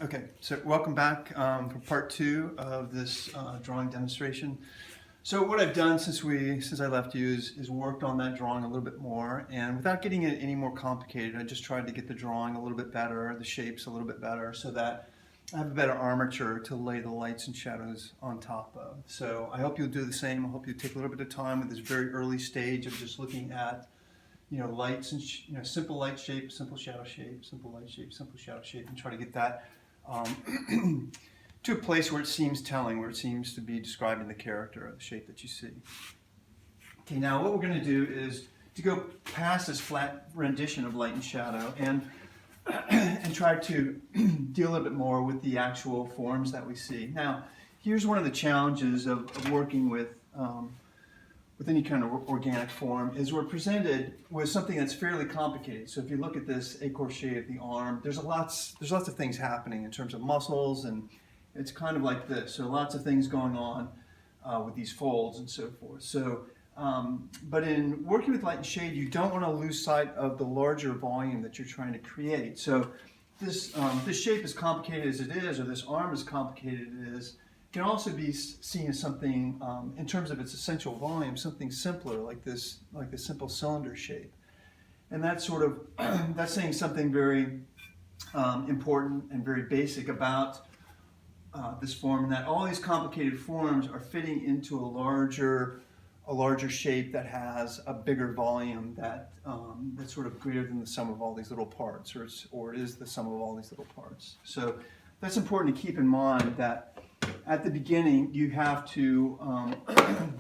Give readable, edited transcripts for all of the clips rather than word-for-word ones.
Okay, so welcome back for part two of this drawing demonstration. So what I've done since I left you is worked on that drawing a little bit more, and without getting it any more complicated, I just tried to get the drawing a little bit better, the shapes a little bit better, so that I have a better armature to lay the lights and shadows on top of. So I hope you'll do the same. I hope you take a little bit of time at this very early stage of just looking at lights and simple light shape, simple shadow shape, simple light shape, simple shadow shape, and try to get that to a place where it seems telling, where it seems to be describing the character of the shape that you see. Okay, now what we're going to do is to go past this flat rendition of light and shadow and try to deal a little bit more with the actual forms that we see. Now, here's one of the challenges of working with any kind of organic form is we're presented with something that's fairly complicated. So if you look at this écorché of the arm, there's lots of things happening in terms of muscles, and it's kind of like this. So lots of things going on with these folds and so forth. So, but in working with light and shade, you don't want to lose sight of the larger volume that you're trying to create. So this shape, as complicated as it is, or this arm as complicated as it is, can also be seen as something, in terms of its essential volume, something simpler, like this simple cylinder shape. And that's sort of, that's saying something very important and very basic about this form, and that all these complicated forms are fitting into a larger shape that has a bigger volume that's sort of greater than the sum of all these little parts, or it is the sum of all these little parts. So that's important to keep in mind, that at the beginning you have to,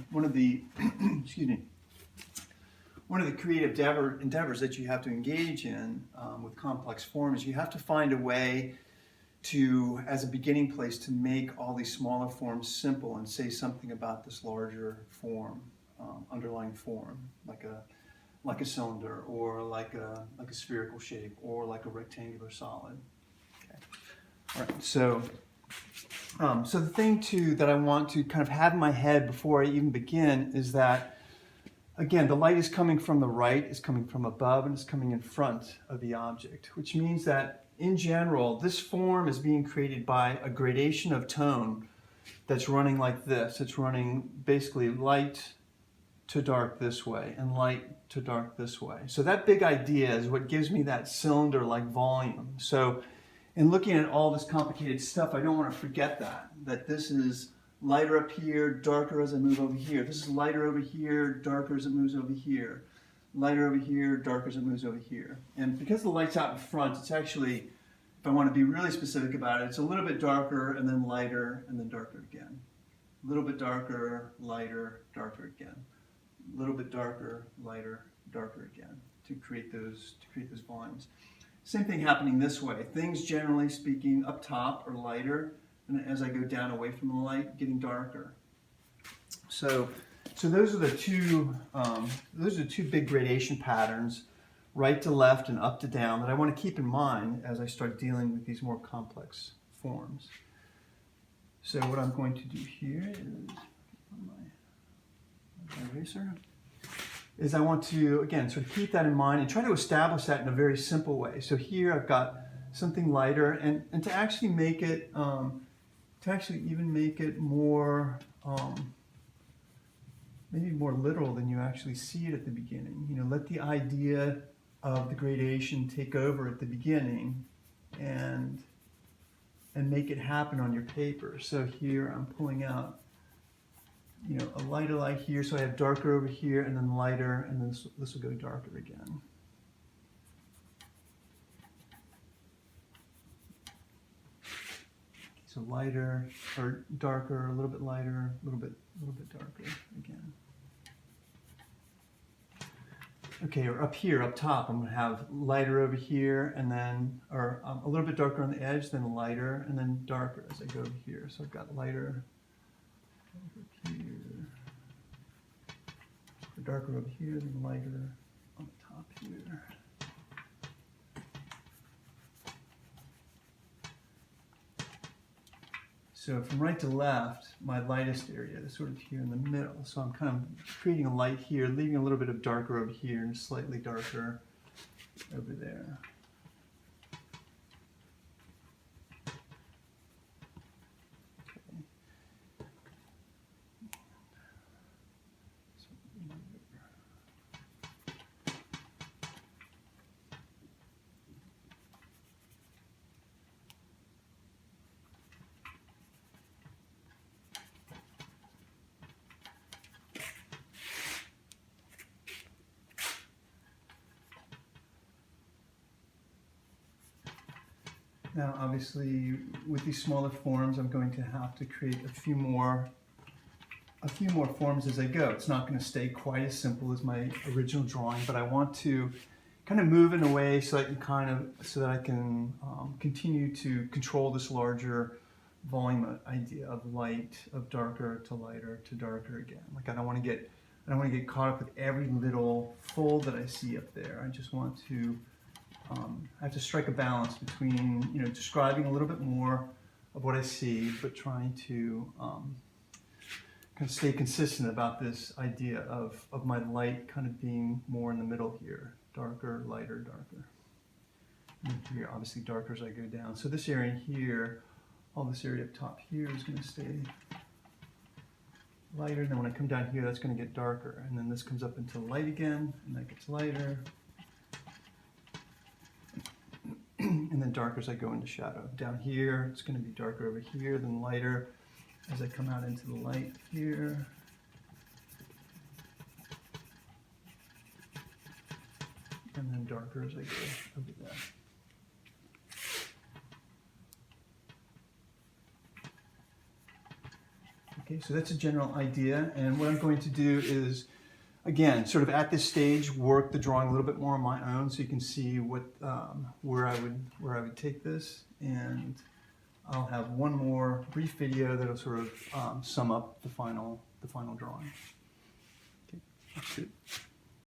one of the creative endeavors that you have to engage in with complex forms, you have to find a way to, as a beginning place, to make all these smaller forms simple and say something about this larger form, underlying form, like a cylinder, or like a spherical shape, or like a rectangular solid. Okay. All right. So the thing too that I want to kind of have in my head before I even begin is that, again, the light is coming from the right, it's coming from above, and it's coming in front of the object, which means that in general, this form is being created by a gradation of tone that's running like this. It's running basically light to dark this way and light to dark this way. So that big idea is what gives me that cylinder-like volume. So in looking at all this complicated stuff, I don't want to forget that this is lighter up here, darker as I move over here. This is lighter over here, darker as it moves over here. Lighter over here, darker as it moves over here. And because the light's out in front, it's actually, if I want to be really specific about it, it's a little bit darker and then lighter and then darker again. A little bit darker, lighter, darker again. A little bit darker, lighter, darker again to create those volumes. Same thing happening this way. Things, generally speaking, up top are lighter, and as I go down away from the light, getting darker. So those are the two big gradation patterns, right to left and up to down, that I want to keep in mind as I start dealing with these more complex forms. So what I'm going to do here is my eraser. I want to, again, sort of keep that in mind and try to establish that in a very simple way. So here I've got something lighter, and to actually make it, even make it more, maybe more literal than you actually see it at the beginning. Let the idea of the gradation take over at the beginning and make it happen on your paper. So here I'm pulling out a lighter light here, so I have darker over here, and then lighter, and then this will go darker again. So lighter, or darker, a little bit lighter, a little bit darker again. Okay, or up here, up top, I'm going to have lighter over here, and then, or a little bit darker on the edge, then lighter, and then darker as I go over here. So I've got lighter over here, darker over here, then lighter on the top here. So from right to left, my lightest area is sort of here in the middle. So I'm kind of creating a light here, leaving a little bit of darker over here, and slightly darker over there. Now, obviously, with these smaller forms, I'm going to have to create a few more forms as I go. It's not going to stay quite as simple as my original drawing, but I want to kind of move in a way so I can continue to control this larger volume idea of light, of darker to lighter to darker again. Like I don't want to get caught up with every little fold that I see up there. I just want to I have to strike a balance between describing a little bit more of what I see, but trying to kind of stay consistent about this idea of my light kind of being more in the middle here. Darker, lighter, darker. And here, obviously darker as I go down. So this area here, all this area up top here is going to stay lighter. And then when I come down here, that's going to get darker. And then this comes up into light again, and that gets lighter. And then darker as I go into shadow. Down here, it's going to be darker over here, then lighter as I come out into the light here. And then darker as I go over there. Okay, so that's a general idea, and what I'm going to do is, again, sort of at this stage, work the drawing a little bit more on my own, so you can see what where I would take this, and I'll have one more brief video that'll sort of sum up the final drawing. Okay, that's it.